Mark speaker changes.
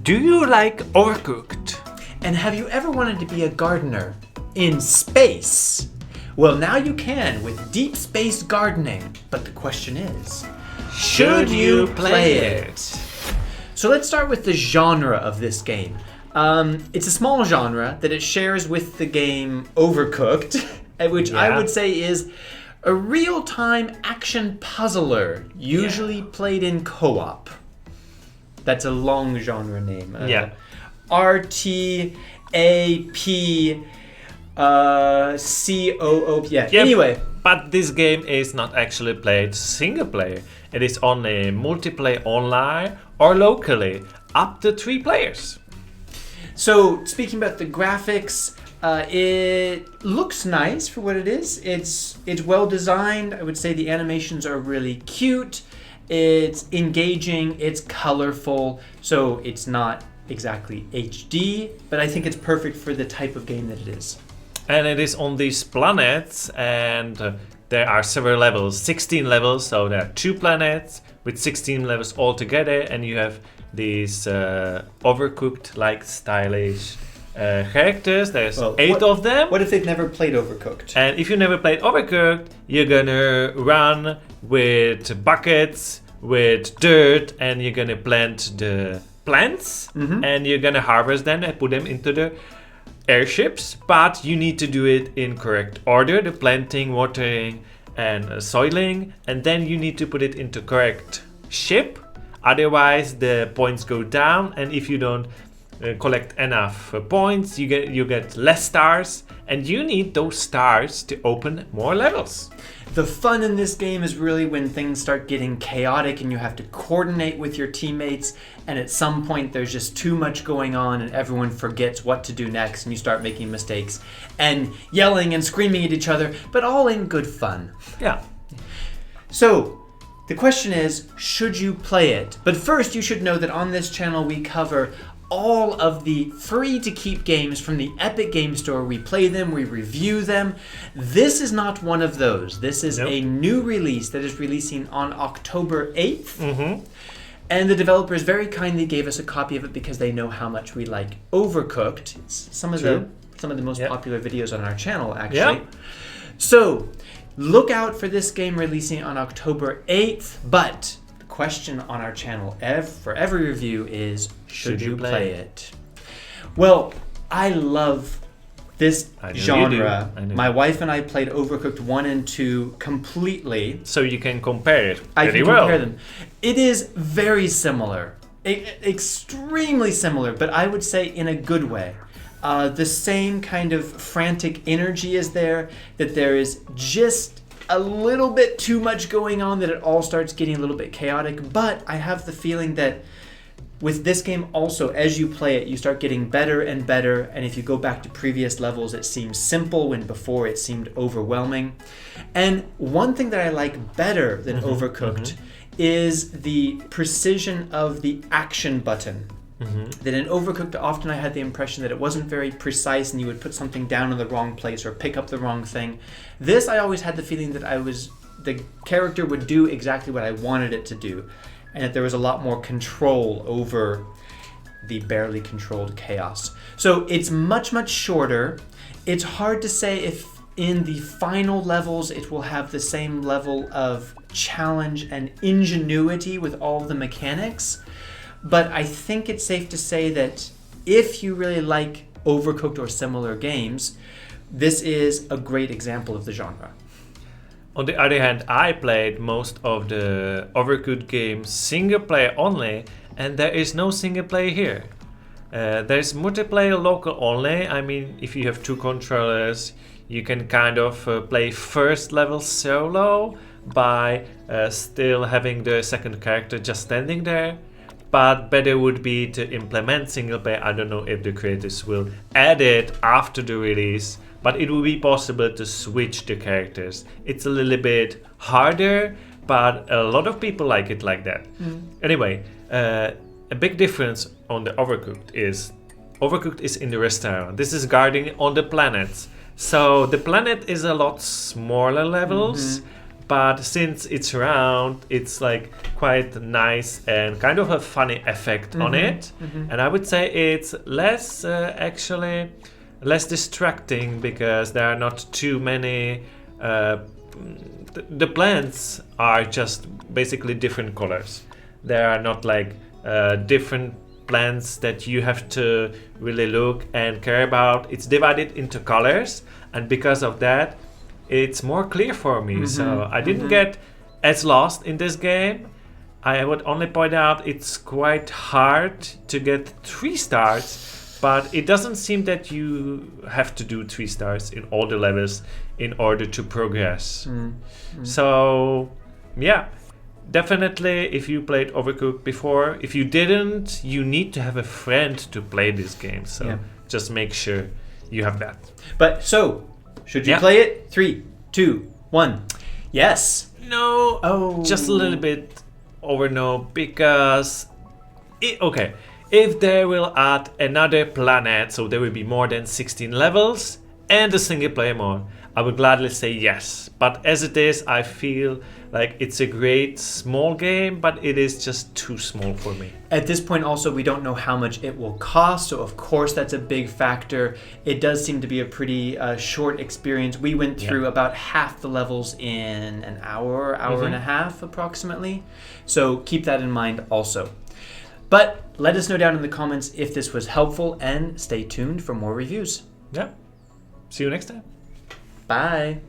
Speaker 1: Do you like Overcooked?
Speaker 2: And have you ever wanted to be a gardener in space? Well, now you can with deep space gardening. But the question is, should you play it? So let's start with the genre of this game. It's a small genre that it shares with the game Overcooked, which I would say is a real-time action puzzler, usually played in co-op. That's a long genre name. RTAPCOOP. Anyway.
Speaker 1: But this game is not actually played single player. It is only multiplayer online or locally, up to 3 players.
Speaker 2: So, speaking about the graphics, it looks nice for what it is. It's well designed. I would say the animations are really cute. It's engaging. It's colorful. So it's not exactly HD, but I think it's perfect for the type of game that it is.
Speaker 1: And it is on these planets, and there are several levels, 16 levels. So there are 2 planets with 16 levels altogether, and you have these Overcooked-like stylish characters. There's 8 of them.
Speaker 2: What if they've never played Overcooked?
Speaker 1: And if you never played Overcooked, you're gonna run with buckets, with dirt, and you're gonna plant the plants, and you're gonna harvest them and put them into the airships. But you need to do it in correct order: the planting, watering, and soiling, and then you need to put it into correct ship. Otherwise, the points go down, and if you don't collect enough points, you get less stars, and you need those stars to open more levels.
Speaker 2: The fun in this game is really when things start getting chaotic and you have to coordinate with your teammates, and at some point there's just too much going on and everyone forgets what to do next, and you start making mistakes and yelling and screaming at each other, but all in good fun.
Speaker 1: Yeah.
Speaker 2: So, the question is, should you play it? But first, you should know that on this channel we cover all of the free-to-keep games from the Epic Game Store. We play them, we review them. This is not one of those. This is a new release that is releasing on October 8th. And the developers very kindly gave us a copy of it because they know how much we like Overcooked. It's some of the most popular videos on our channel, actually. So, look out for this game releasing on October 8th, but the question on our channel for every review is, should you play it? Well, I love this genre. My wife and I played Overcooked 1 and 2 completely.
Speaker 1: So you can compare it
Speaker 2: I can compare them. It is very similar, extremely similar, but I would say in a good way. The same kind of frantic energy is there, that there is just a little bit too much going on, that it all starts getting a little bit chaotic. But I have the feeling that with this game also, as you play it, you start getting better and better. And if you go back to previous levels, it seems simple when before it seemed overwhelming. And one thing that I like better than Overcooked is the precision of the action button. That in Overcooked, often I had the impression that it wasn't very precise and you would put something down in the wrong place or pick up the wrong thing. This, I always had the feeling that the character would do exactly what I wanted it to do, and that there was a lot more control over the barely controlled chaos. So it's much, much shorter. It's hard to say if in the final levels it will have the same level of challenge and ingenuity with all of the mechanics. But I think it's safe to say that if you really like Overcooked or similar games, this is a great example of the genre.
Speaker 1: On the other hand, I played most of the Overcooked games single player only, and there is no single player here. There's multiplayer local only. I mean, if you have 2 controllers, you can kind of play first level solo by still having the second character just standing there. But better would be to implement single player. I don't know if the creators will add it after the release, but it will be possible to switch the characters. It's a little bit harder, but a lot of people like it like that. Anyway, a big difference on the Overcooked is in the restaurant. This is gardening on the planets. So the planet is a lot smaller levels, but since it's round, it's like quite nice and kind of a funny effect on it. And I would say it's less actually less distracting because there are not too many. The plants are just basically different colors. There are not like different plants that you have to really look and care about. It's divided into colors, and because of that, it's more clear for me. So I didn't get as lost in this game. I would only point out it's quite hard to get 3 stars, but it doesn't seem that you have to do 3 stars in all the levels in order to progress. So yeah, definitely if you played Overcooked before, if you didn't, you need to have a friend to play this game. So just make sure you have that.
Speaker 2: But so, should you play it? 3, 2, 1. Yes.
Speaker 1: No.
Speaker 2: Oh.
Speaker 1: Just a little bit over no, because okay, if they will add another planet, so there will be more than 16 levels and a single player mode, I would gladly say yes. But as it is, I feel like it's a great small game, but it is just too small for me.
Speaker 2: At this point also, we don't know how much it will cost, so of course that's a big factor. It does seem to be a pretty short experience. We went through about half the levels in an hour and a half approximately. So keep that in mind also. But let us know down in the comments if this was helpful, and stay tuned for more reviews.
Speaker 1: Yeah. See you next time.
Speaker 2: Bye.